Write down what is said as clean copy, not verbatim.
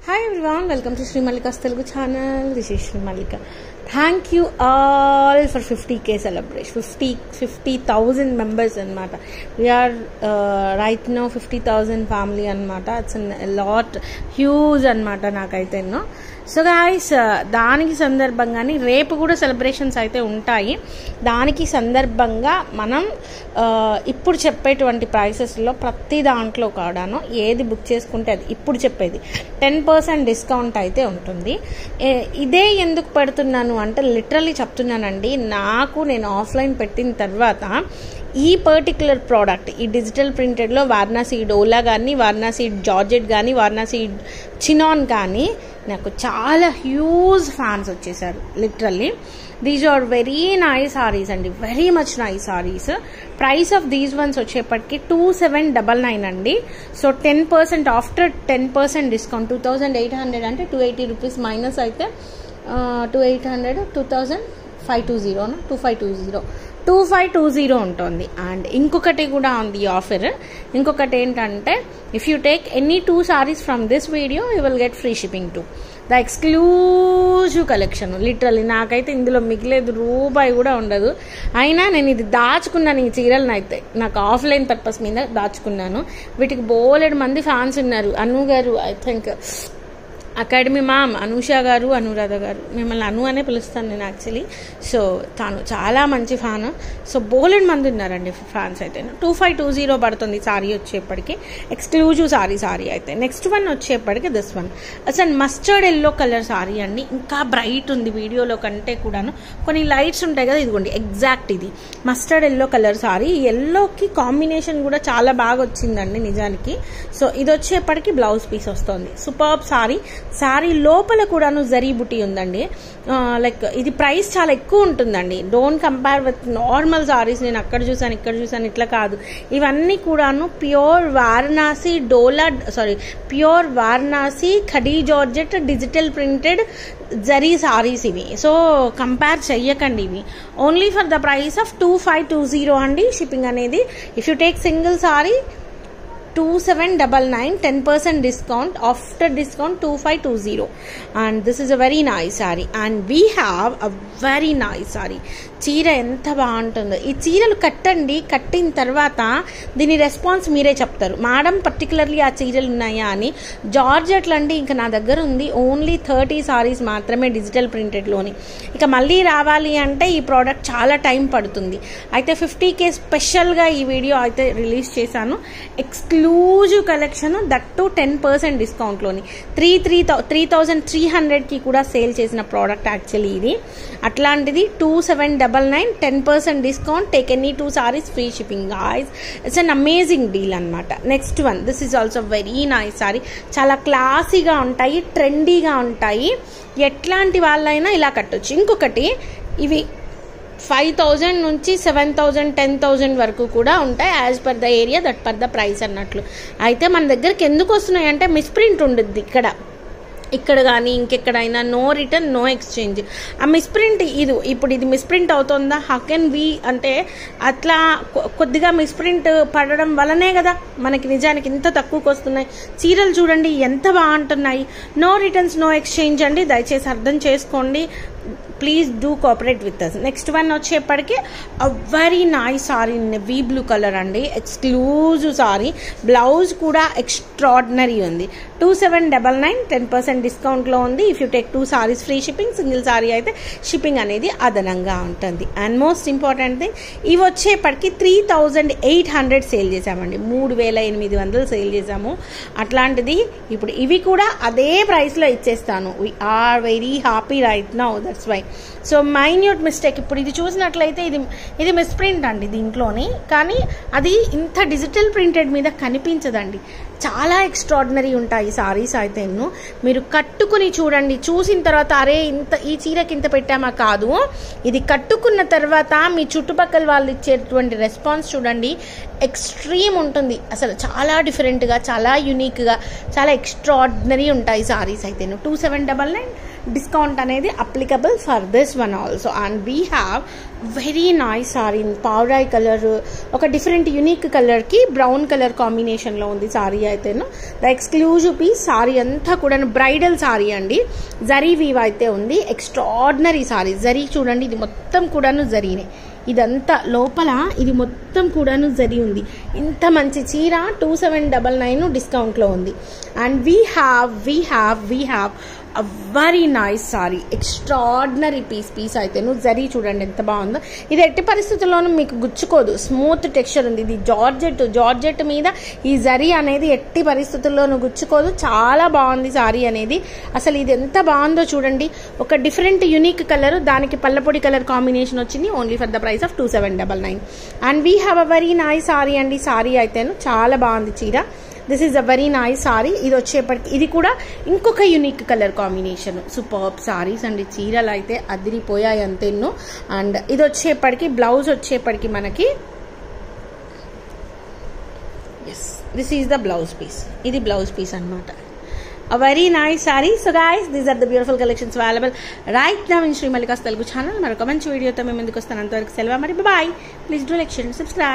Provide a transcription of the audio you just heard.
Hi everyone, welcome to Sri Mallika's Telugu channel. This is Sri Mallika. Thank you all for 50k celebration. 50,000 members anamata. We are right now 50,000 family anamata. It's a lot, huge anamata nakaithe no. So guys దానికి సందర్భంగానే రేపు కూడా celebrations అయితే ఉంటాయి. దానికి సందర్భంగా మనం ఇప్పుడు చెప్పేటువంటి ప్రైసెస్లో ప్రతి దాంట్లో కూడాను ఏది బుక్ చేసుకుంటే అది ఇప్పుడు చెప్పేది 10% డిస్కౌంట్ అయితే ఉంటుంది. ఇదే ఎందుకు పెడుతున్నాను అంటే లిటరల్లీ చెప్తున్నానండి, నేను ఆఫ్లైన్ పెట్టిన తర్వాత ఈ పర్టిక్యులర్ ప్రోడక్ట్ ఈ డిజిటల్ ప్రింటెడ్లో వారణాసి డోలా కానీ, వారణాసి జార్జెట్ కానీ, వారణాసి చినాన్ కానీ నాకు చాలా హ్యూజ్ ఫ్యాన్స్ వచ్చేసారు. Literally these are very nice saris అండి, very much nice saris. Price of these ones వచ్చేప్పటికి 2799 అండి. సో 10% ఆఫ్టర్ 10% డిస్కౌంట్ 2800 అంటే 280 రూపీస్ మైనస్ అయితే 2800 2520 ఉంటుంది. అండ్ ఇంకొకటి కూడా ఉంది ఆఫర్. ఇంకొకటి ఏంటంటే if you take any 2 sarees from this video you will get free shipping to the exclusive collection. Literally నాకైతే ఇందులో మిగిలేదు రూపాయి కూడా ఉండదు. అయినా నేను ఇది దాచుకున్నాను, ఈ చీరలను అయితే నాకు ఆఫ్లైన్ పర్పస్ మీద దాచుకున్నాను. వీటికి బోలెడు మంది ఫ్యాన్స్ ఉన్నారు. అను గారు, I think academy ma'am, Anusha గారు, అనురాధ గారు, మిమ్మల్ని అను అనే పిలుస్తాను నేను యాక్చువల్లీ. సో తాను చాలా మంచి ఫ్యాన్. సో బోలెడ్ మంది ఉన్నారండి ఫ్యాన్స్ అయితే. 2520 పడుతుంది సారీ వచ్చేప్పటికి, ఎక్స్క్లూజివ్ సారీ అయితే. నెక్స్ట్ వన్ వచ్చేప్పటికి దిస్ వన్ అసలు మస్టర్డ్ ఎల్లో కలర్ సారీ అండి. ఇంకా బ్రైట్ ఉంది వీడియోలో కంటే కూడాను. కొన్ని లైట్స్ ఉంటాయి కదా, ఇదిగోండి ఎగ్జాక్ట్ ఇది మస్టర్డ్ ఎల్లో కలర్ సారీ. ఎల్లోకి కాంబినేషన్ కూడా చాలా బాగా వచ్చిందండి నిజానికి. సో ఇది వచ్చేప్పటికి బ్లౌజ్ పీస్ వస్తుంది. సూపర్బ్ సారీ లోపల కూడాను జరీ బుటీ ఉందండి. లైక్ ఇది ప్రైస్ చాలా ఎక్కువ ఉంటుందండి. Don't compare with normal saris. నేను అక్కడ చూసాను ఇక్కడ చూసాను ఇట్లా కాదు. ఇవన్నీ కూడాను pure Varanasi khadi georgette digital printed zari saris ఇవి. సో కంపేర్ చెయ్యకండి ఇవి. Only for the price of 2520 అండి షిప్పింగ్ అనేది. If you take single sorry 2799, 10% discount, after discount 2520. And this is a very nice saree. And we have a very nice saree. చీర ఎంత బాగుంటుందో. ఈ చీరలు కట్టండి, కట్టిన తర్వాత దీని రెస్పాన్స్ మీరే చెప్తారు. మేడం పర్టికులర్లీ ఆ చీరలు ఉన్నాయా అని. జార్జెట్లు అండి ఇంకా నా దగ్గర ఉంది ఓన్లీ 30 sarees మాత్రమే డిజిటల్ ప్రింటెడ్లోని. ఇక మళ్ళీ రావాలి అంటే ఈ ప్రోడక్ట్ చాలా టైం పడుతుంది. అయితే 50k స్పెషల్గా ఈ వీడియో అయితే రిలీజ్ చేశాను. ఎక్స్క్లూజివ్ కలెక్షన్, దట్ టు 10% డిస్కౌంట్లోని. 3300కి కూడా సేల్ చేసిన ప్రోడక్ట్ యాక్చువల్లీ ఇది. అట్లాంటిది 2799, 10% discount, take any 2 sarees free shipping guys. It's an amazing deal అనమాట. Next one this is also very nice sari. చాలా క్లాసీగా ఉంటాయి, ట్రెండీగా ఉంటాయి. ఎట్లాంటి వాళ్ళైనా ఇలా కట్టొచ్చు. ఇంకొకటి ఇవి 5000 నుంచి 7000, 10,000 వరకు కూడా ఉంటాయి. As per the area that per the price అన్నట్లు. అయితే మన దగ్గరికి ఎందుకు వస్తున్నాయి అంటే మిస్ప్రింట్ ఉంటుంది ఇక్కడ కానీ ఇంకెక్కడైనా. No return, no exchange. ఆ మిస్ప్రింట్ ఇప్పుడు ఇది మిస్ప్రింట్ అవుతుందా? హౌ కెన్ వి అంటే అట్లా కొద్దిగా మిస్ప్రింట్ పడడం వల్లనే కదా మనకి నిజానికి ఇంత తక్కువకి వస్తున్నాయి. చీరలు చూడండి ఎంత బాగుంటున్నాయి. నో రిటర్న్స్, నో ఎక్స్చేంజ్ అండి, దయచేసి అర్థం చేసుకోండి. Please do cooperate with us. Next one వచ్చేప్పటికి a very nice sari, navy blue colour అండి, ఎక్స్క్లూజివ్ సారీ. బ్లౌజ్ కూడా ఎక్స్ట్రాడినరీ ఉంది. 2799, 10% డిస్కౌంట్లో ఉంది. If you take 2 sarees free shipping, single sari అయితే షిప్పింగ్ అనేది అదనంగా ఉంటుంది. అండ్ మోస్ట్ ఇంపార్టెంట్ థింగ్, ఇవి వచ్చేప్పటికి 3800 సేల్ చేసామండి, 3800 సేల్ చేసాము. అట్లాంటిది ఇప్పుడు ఇవి కూడా అదే ప్రైస్లో ఇచ్చేస్తాను. We are very happy right now, that's why. So minute mistake, ఇప్పుడు ఇది చూసినట్లయితే ఇది మిస్ప్రింట్ అండి దీంట్లోని, కానీ అది ఇంత డిజిటల్ ప్రింటెడ్ మీద కనిపించదండి. చాలా ఎక్స్ట్రాడినరీ ఉంటాయి సారీస్ అయితే. మీరు కట్టుకుని చూడండి, చూసిన తర్వాత అరే ఈ చీరకి ఇంత పెట్టామా కాదు. ఇది కట్టుకున్న తర్వాత మీ చుట్టుపక్కల వాళ్ళు ఇచ్చేటువంటి రెస్పాన్స్ చూడండి, ఎక్స్ట్రీమ్ ఉంటుంది. అసలు చాలా డిఫరెంట్గా, చాలా యూనిక్గా, చాలా ఎక్స్ట్రాడినరీ ఉంటాయి సారీస్ అయితే. 2799, డిస్కౌంట్ అనేది applicable for this one also. And we have very nice sari in పౌరాయ్ కలర్, ఒక డిఫరెంట్ యూనిక్ కలర్కి బ్రౌన్ కలర్ కాంబినేషన్లో ఉంది సారీ అయితేను. ద ఎక్స్క్లూజివ్ పీస్ సారీ అంతా కూడా బ్రైడల్ సారీ అండి, జరీ వీవ్ అయితే ఉంది. ఎక్స్ట్రాడినరీ సారీ, జరీ చూడండి ఇది మొత్తం కూడాను జరీనే, ఇదంతా లోపల ఇది మొత్తం కూడాను జరీ ఉంది. ఇంత మంచి చీర 2799 డిస్కౌంట్లో ఉంది. And we have a very nice sari, extraordinary piece అయితేను జరీ చూడండి ఎంత బాగుందో. ఇది ఎట్టి పరిస్థితుల్లోనూ మీకు గుచ్చుకోదు, స్మూత్ టెక్స్చర్ ఉంది. ఇది జార్జెట్ మీద ఈ జరీ అనేది ఎట్టి పరిస్థితుల్లోనూ గుచ్చుకోదు. చాలా బాగుంది సారీ అనేది. అసలు ఇది ఎంత బాగుందో చూడండి, ఒక డిఫరెంట్ యూనిక్ కలర్, దానికి పల్లపొడి కలర్ కాంబినేషన్ వచ్చింది, only for the price of 2799. And we have a very nice sorry అండి. సారీ అయితేను చాలా బాగుంది చీర. This is a very nice sorry. ఇది వచ్చేప్పటికి ఇది కూడా ఇంకొక unique colour combination. Superb saris అండి, చీరలు అయితే అదిరిపోయాయి అంతేను. అండ్ ఇది వచ్చేప్పటికి బ్లౌజ్ వచ్చేప్పటికి మనకి yes this is the blouse piece, ఇది బ్లౌజ్ పీస్ అనమాట. A very nice saree. So guys, these are the beautiful collections available right now in Sri Mallika's Telugu channel. మరొక మంచి వీడియోతో మేము ముందుకు వస్తాను. అంతవరకు సెలవు మరి, bye. Please do like, share and subscribe.